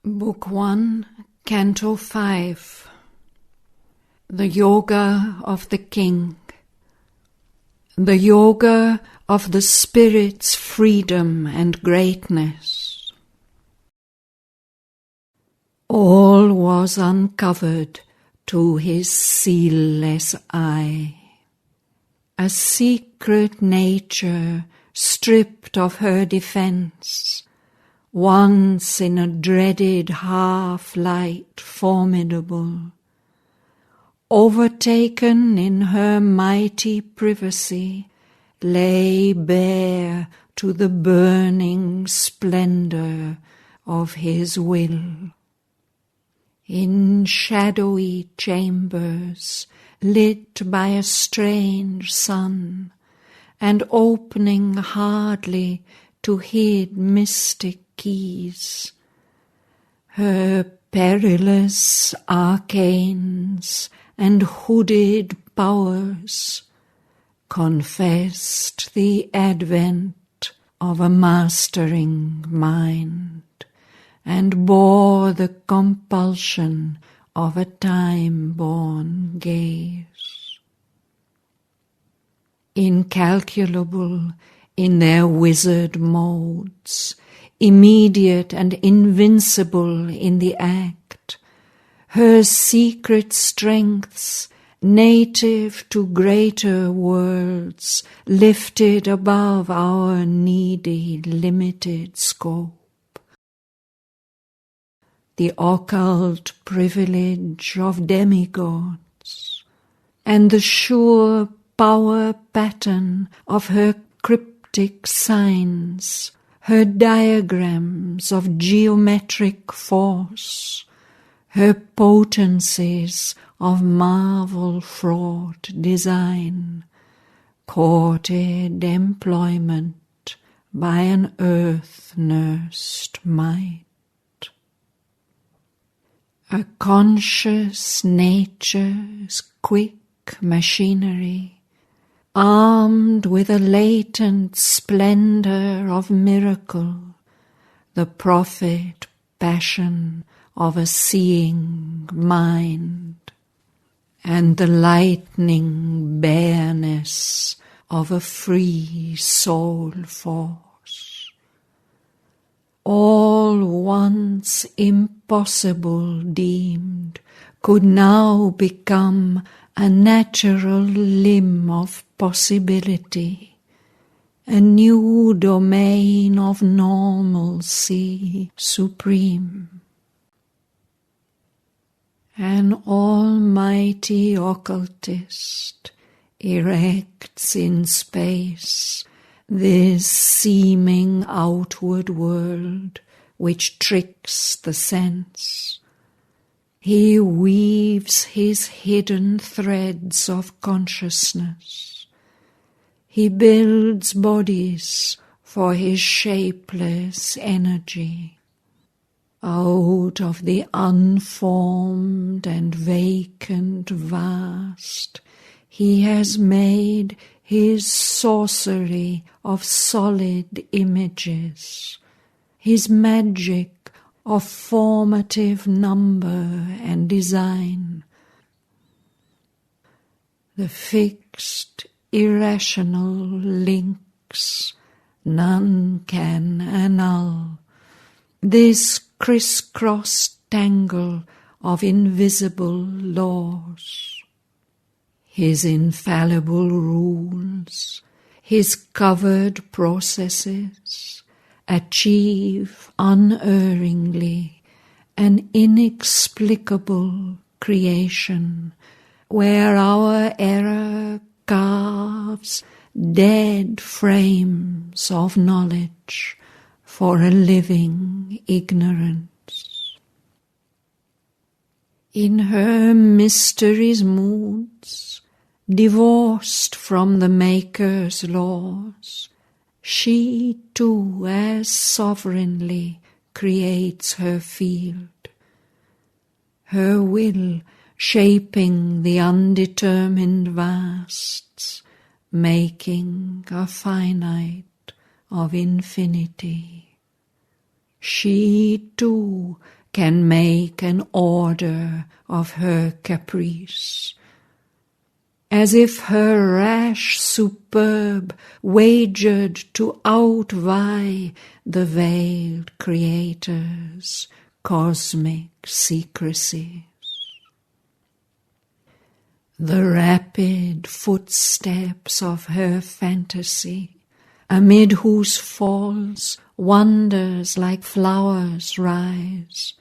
Book 1, Canto 5. The Yoga of the King. The Yoga of the Spirit's freedom and greatness. All was uncovered to his sealless eye. A secret nature stripped of her defence, once in a dreaded half-light formidable, overtaken in her mighty privacy, lay bare to the burning splendour of his will. In shadowy chambers, lit by a strange sun, and opening hardly to hid mystic keys, her perilous arcanes and hooded powers confessed the advent of a mastering mind, and bore the compulsion of a time-born gaze. Incalculable in their wizard modes, immediate and invincible in the act, her secret strengths, native to greater worlds, lifted above our needy, limited scope. The occult privilege of demigods, and the sure power pattern of her cryptic signs, her diagrams of geometric force, her potencies of marvel-fraught design, courted employment by an earth-nursed might. A conscious nature's quick machinery, armed with a latent splendour of miracle, the prophet-passion of a seeing mind, and the lightning bareness of a free soul force. All once impossible deemed could now become a natural limb of possibility, a new domain of normalcy supreme. An almighty occultist erects in space this seeming outward world which tricks the sense. He weaves his hidden threads of consciousness. He builds bodies for his shapeless energy. Out of the unformed and vacant vast, he has made his sorcery of solid images, his magic of formative number and design. The fixed, irrational links none can annul, this criss-cross tangle of invisible laws. His infallible rules, his covered processes, achieve unerringly an inexplicable creation, where our error carves dead frames of knowledge for a living ignorance. In her mysteries' moods, divorced from the Maker's laws, she too as sovereignly creates her field, her will shaping the undetermined vasts, making a finite of infinity. She too can make an order of her caprice, as if her rash superb wagered to outvie the veiled Creator's cosmic secrecies. The rapid footsteps of her fantasy, amid whose falls wonders like flowers rise,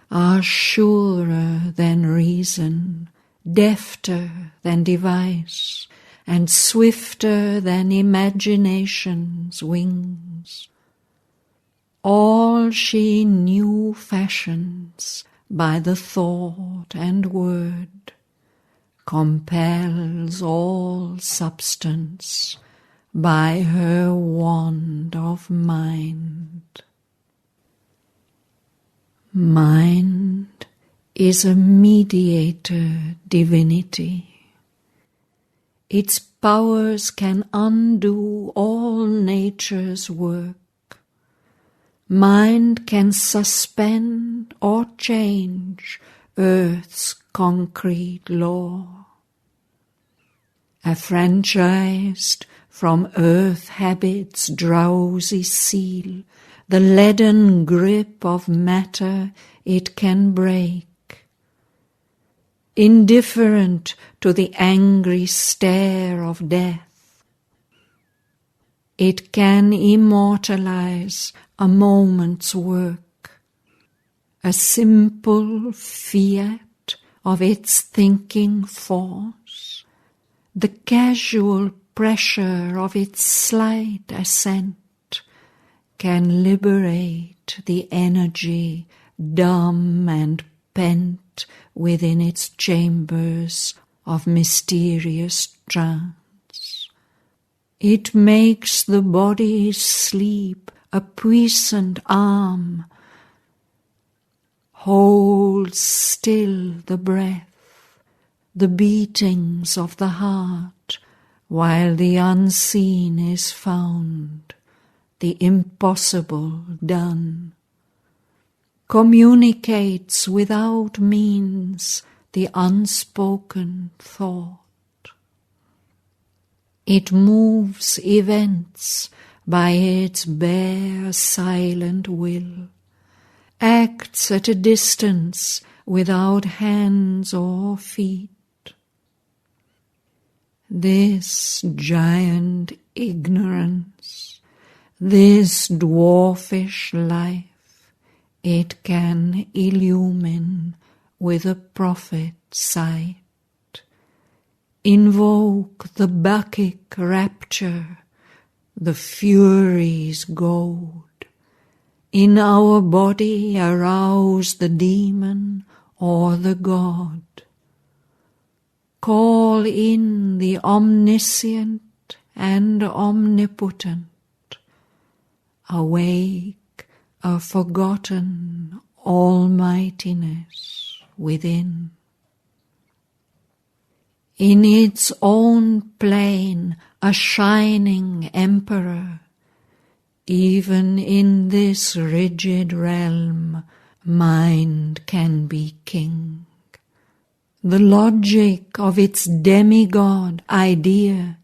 are surer than reason, defter than device, and swifter than imagination's wings. All she new fashions by the thought and word, compels all substance by her wand of mind. Mind is a mediator divinity. Its powers can undo all nature's work. Mind can suspend or change earth's concrete law. Affranchised from earth habit's drowsy seal, the leaden grip of matter it can break. Indifferent to the angry stare of death, it can immortalize a moment's work, a simple fiat of its thinking force, the casual pressure of its slight assent can liberate the energy dumb and pent within its chambers of mysterious trance. It makes the body's sleep a puissant arm, holds still the breath, the beatings of the heart, while the unseen is found, the impossible done. Communicates without means the unspoken thought. It moves events by its bare silent will, acts at a distance without hands or feet. This giant ignorance, this dwarfish life, it can illumine with a prophet sight, invoke the Bacchic rapture, the Furies' goad, in our body arouse the demon or the god, call in the omniscient and omnipotent, awake a forgotten almightiness within. In its own plane a shining emperor, even in this rigid realm mind can be king. The logic of its demigod idea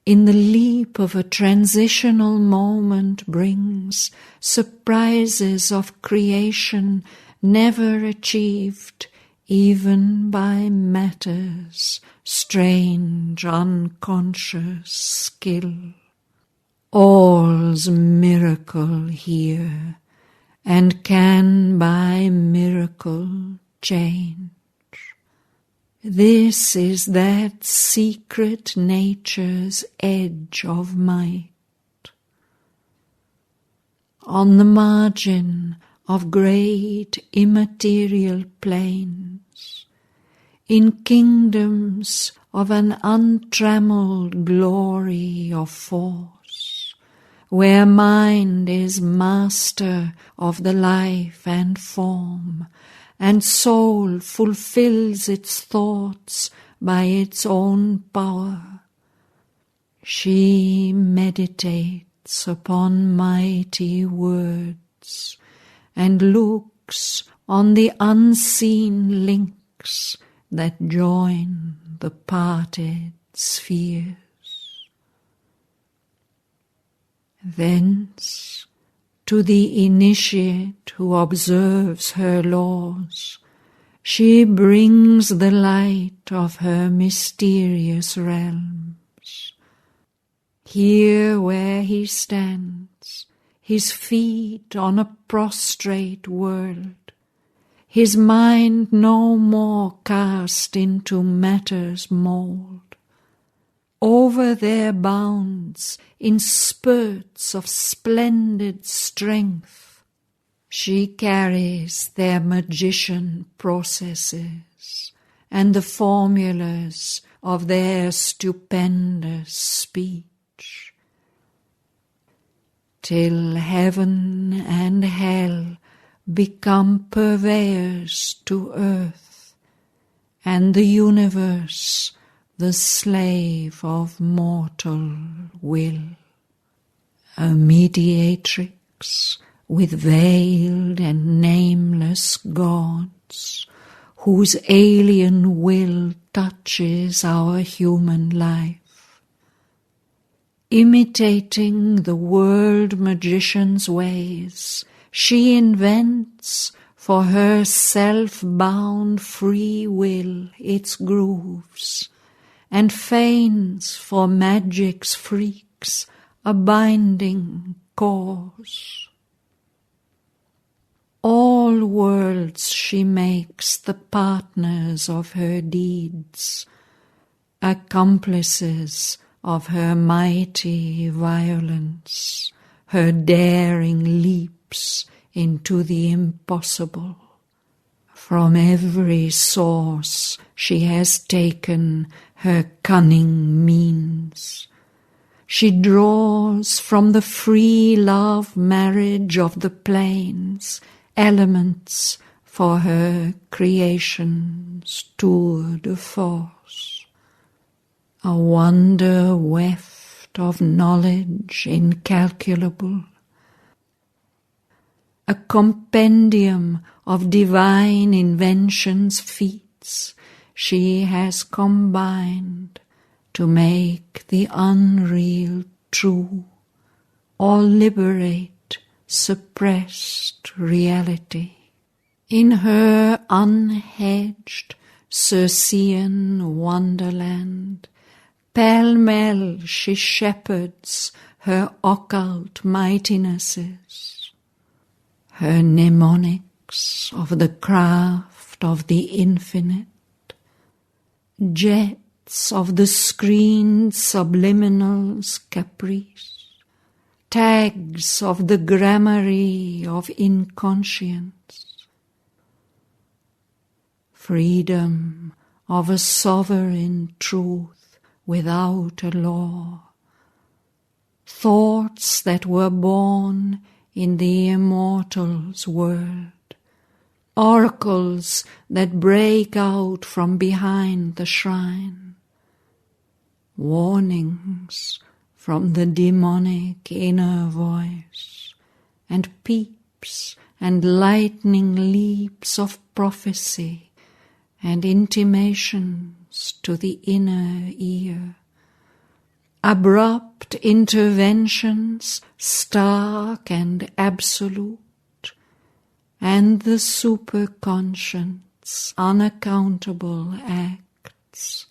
in the leap of a transitional moment brings surprises of creation never achieved even by matter's strange unconscious skill. All's miracle here, and can by miracle change. This is that secret nature's edge of might. On the margin of great immaterial plains, in kingdoms of an untrammeled glory of force, where mind is master of the life and form, and soul fulfills its thoughts by its own power, she meditates upon mighty words and looks on the unseen links that join the parted spheres. Thence, to the initiate who observes her laws, she brings the light of her mysterious realms. Here where he stands, his feet on a prostrate world, his mind no more cast into matter's mould. Over their bounds, in spurts of splendid strength, she carries their magician processes and the formulas of their stupendous speech, till heaven and hell become purveyors to earth, and the universe the slave of mortal will. A mediatrix with veiled and nameless gods, whose alien will touches our human life. Imitating the world magician's ways, she invents for her self-bound free will its grooves, and feigns for magic's freaks a binding cause. All worlds she makes the partners of her deeds, accomplices of her mighty violence, her daring leaps into the impossible. From every source she has taken her cunning means. She draws from the free love marriage of the plains elements for her creation's tour de force. A wonder weft of knowledge incalculable, a compendium of divine invention's feats she has combined to make the unreal true, or liberate suppressed reality. In her unhedged Circean wonderland, pell-mell she shepherds her occult mightinesses, her mnemonics of the craft of the infinite, jets of the screened subliminal's caprice, tags of the gramarye of inconscience, freedom of a sovereign truth without a law, thoughts that were born in the immortal's world, oracles that break out from behind the shrine, warnings from the demonic inner voice, and peeps and lightning leaps of prophecy and intimations to the inner ear, abrupt interventions stark and absolute, and the superconscient's unaccountable acts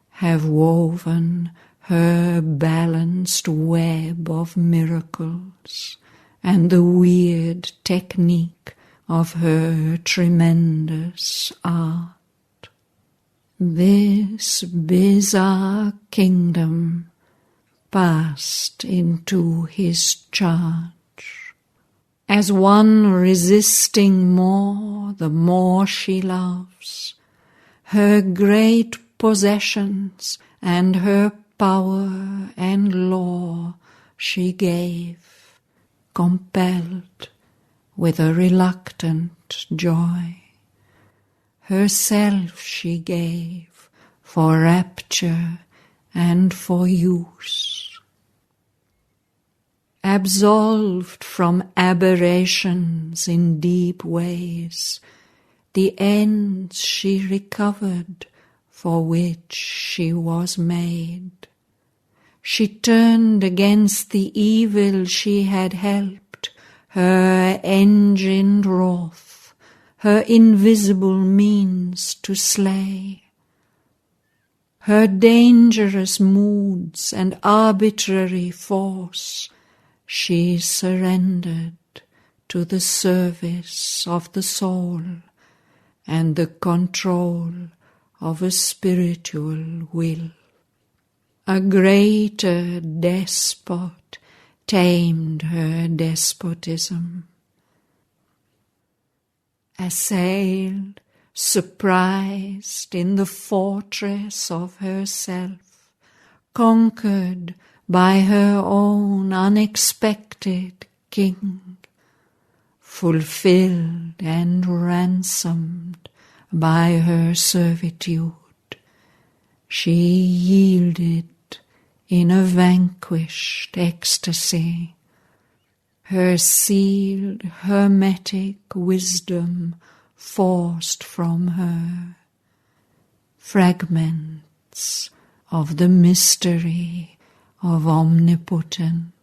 have woven her balanced web of miracles and the weird technique of her tremendous art. This bizarre kingdom passed into his charge. As one resisting more the more she loves, her great possessions and her power and law she gave, compelled with a reluctant joy. Herself she gave for rapture and for use. Absolved from aberrations in deep ways, the ends she recovered for which she was made. She turned against the evil she had helped, her engined wrath, her invisible means to slay. Her dangerous moods and arbitrary force she surrendered to the service of the soul and the control of a spiritual will. A greater despot tamed her despotism. Assailed, surprised in the fortress of herself, conquered by her own unexpected king, fulfilled and ransomed by her servitude, she yielded in a vanquished ecstasy, her sealed hermetic wisdom forced from her, fragments of the mystery of omnipotence.